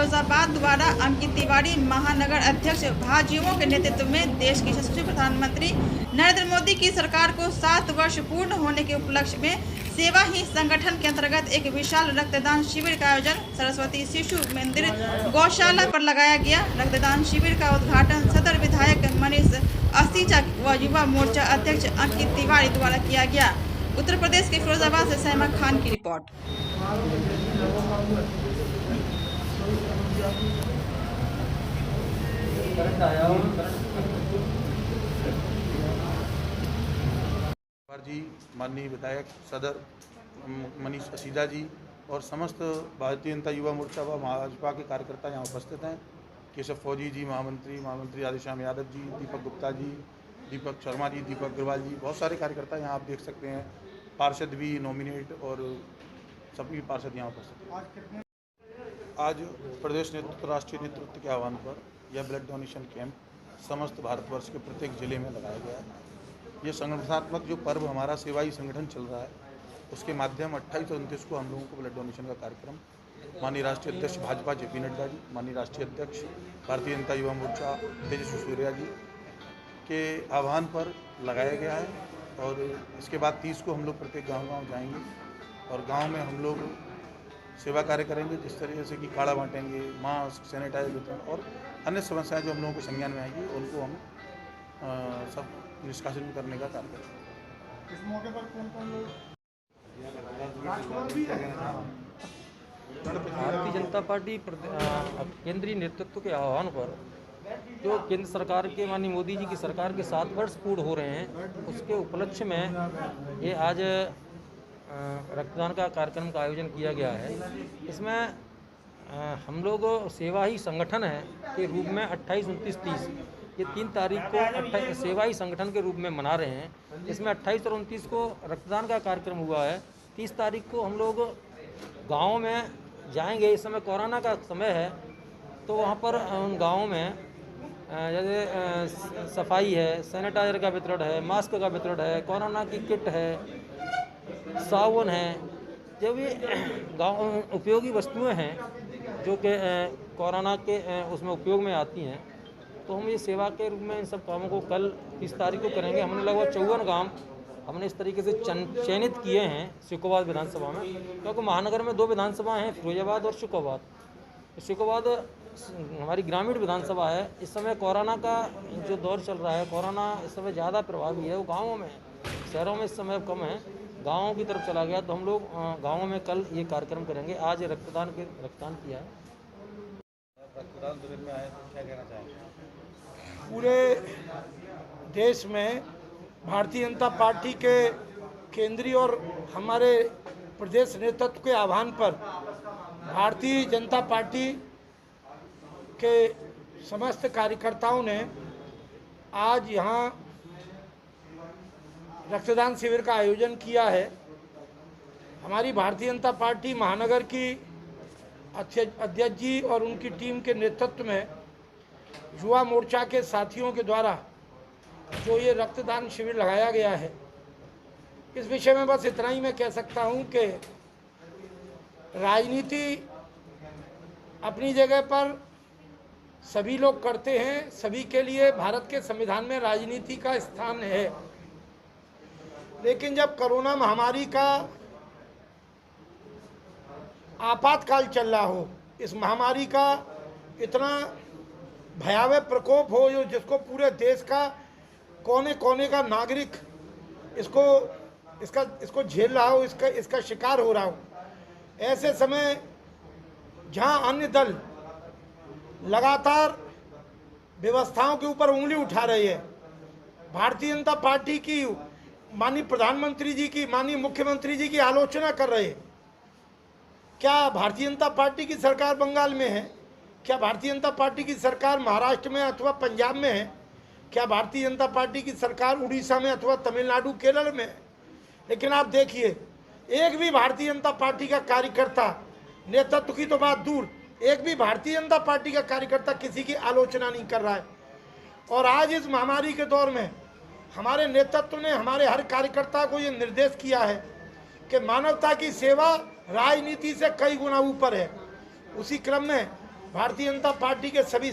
फिरोजाबाद द्वारा अंकित तिवारी महानगर अध्यक्ष भाजयुमो के नेतृत्व में देश के यशस्वी प्रधानमंत्री नरेंद्र मोदी की सरकार को 7 वर्ष पूर्ण होने के उपलक्ष्य में सेवा ही संगठन के अंतर्गत एक विशाल रक्तदान शिविर का आयोजन सरस्वती शिशु मंदिर गौशाला पर लगाया गया। रक्तदान शिविर का उद्घाटन सदर विधायक मनीष असीजा व युवा मोर्चा अध्यक्ष अंकित तिवारी द्वारा किया गया। उत्तर प्रदेश के फिरोजाबाद से सैमा खान की रिपोर्ट। जी, माननीय विधायक सदर मनीष असीजा जी और समस्त भारतीय जनता युवा मोर्चा व भाजपा के कार्यकर्ता यहाँ उपस्थित हैं। केशव फौजी जी महामंत्री राधेश्याम यादव जी, दीपक गुप्ता जी, दीपक शर्मा जी, दीपक अग्रवाल जी, बहुत सारे कार्यकर्ता यहाँ आप देख सकते हैं। पार्षद भी नॉमिनेट और सभी पार्षद यहाँ उपस्थित हैं। आज प्रदेश नेतृत्व राष्ट्रीय नेतृत्व के आह्वान पर यह ब्लड डोनेशन कैंप समस्त भारतवर्ष के प्रत्येक जिले में लगाया गया है। ये संगठनात्मक जो पर्व हमारा सेवाई संगठन चल रहा है उसके माध्यम 28 और 29 को हम लोगों को ब्लड डोनेशन का कार्यक्रम माननीय राष्ट्रीय अध्यक्ष भाजपा जेपी नड्डा जी, माननीय राष्ट्रीय अध्यक्ष भारतीय जनता युवा मोर्चा तेजस्वी सूर्या जी के आह्वान पर लगाया गया है। और इसके बाद 30 को हम लोग प्रत्येक गाँव जाएंगे और गाँव में हम लोग सेवा कार्य करेंगे, जिस तरीके से कि काढ़ा बांटेंगे, मास्क, सैनिटाइजर वितरण और अन्य समस्याएं जो हम लोगों को संज्ञान में आएगी उनको हम सब निष्कासन करने का कार्य करेंगे। इस मौके पर कौन लोग भारतीय जनता पार्टी केंद्रीय नेतृत्व के आह्वान पर जो केंद्र सरकार के माननीय मोदी जी की सरकार के 7 वर्ष पूर्ण हो रहे हैं उसके उपलक्ष्य में ये आज रक्तदान का कार्यक्रम का आयोजन किया गया है। इसमें हम लोग सेवा ही संगठन है के रूप में 28, 29, 30 ये 3 तारीख को सेवा ही संगठन के रूप में मना रहे हैं। इसमें 28 और 29 को रक्तदान का कार्यक्रम हुआ है। 30 तारीख को हम लोग गाँव में जाएंगे। इस समय कोरोना का समय है तो वहाँ पर उन गाँवों में जैसे सफाई है, सैनिटाइजर का वितरण है, मास्क का वितरण है, कोरोना की किट है, साबुन है, जो भी गाँव उपयोगी वस्तुएं हैं जो कि कोरोना के उसमें उपयोग में आती हैं, तो हम ये सेवा के रूप में इन सब कामों को कल 30 तारीख को करेंगे। हमने लगभग 54 गांव हमने इस तरीके से चयनित किए हैं शिकोबाद विधानसभा में, क्योंकि महानगर में 2 विधानसभाएं हैं, फिरोजाबाद और शिकोबाद। शिकोबाद हमारी ग्रामीण विधानसभा है। इस समय कोरोना का जो दौर चल रहा है, कोरोना इस समय ज़्यादा प्रभावी है, वो गाँवों में, शहरों में इस समय कम है, गाँवों की तरफ चला गया। तो हम लोग गाँवों में कल ये कार्यक्रम करेंगे। आज रक्तदान किया है। रक्तदान शिविर में आए तो क्या कहना चाहेंगे? पूरे देश में भारतीय जनता पार्टी के केंद्रीय और हमारे प्रदेश नेतृत्व के आह्वान पर भारतीय जनता पार्टी के समस्त कार्यकर्ताओं ने आज यहाँ रक्तदान शिविर का आयोजन किया है। हमारी भारतीय जनता पार्टी महानगर की अध्यक्ष जी और उनकी टीम के नेतृत्व में युवा मोर्चा के साथियों के द्वारा जो ये रक्तदान शिविर लगाया गया है, इस विषय में बस इतना ही मैं कह सकता हूं कि राजनीति अपनी जगह पर सभी लोग करते हैं, सभी के लिए भारत के संविधान में राजनीति का स्थान है। लेकिन जब कोरोना महामारी का आपातकाल चल रहा हो, इस महामारी का इतना भयावह प्रकोप हो जो जिसको पूरे देश का कोने कोने का नागरिक इसको झेल रहा हो, इसका शिकार हो रहा हो, ऐसे समय जहां अन्य दल लगातार व्यवस्थाओं के ऊपर उंगली उठा रही है, भारतीय जनता पार्टी की माननीय प्रधानमंत्री जी की, माननीय मुख्यमंत्री जी की आलोचना कर रहे हैं। क्या भारतीय जनता पार्टी की सरकार बंगाल में है? क्या भारतीय जनता पार्टी की सरकार महाराष्ट्र में अथवा पंजाब में है? क्या भारतीय जनता पार्टी की सरकार उड़ीसा में अथवा तमिलनाडु, केरल में है? लेकिन आप देखिए, एक भी भारतीय जनता पार्टी का कार्यकर्ता, नेतृत्व की तो बात दूर, एक भी भारतीय जनता पार्टी का कार्यकर्ता किसी की आलोचना नहीं कर रहा है। और आज इस महामारी के दौर में हमारे नेतृत्व ने हमारे हर कार्यकर्ता को ये निर्देश किया है कि मानवता की सेवा राजनीति से कई गुना ऊपर है। उसी क्रम में भारतीय जनता पार्टी के सभी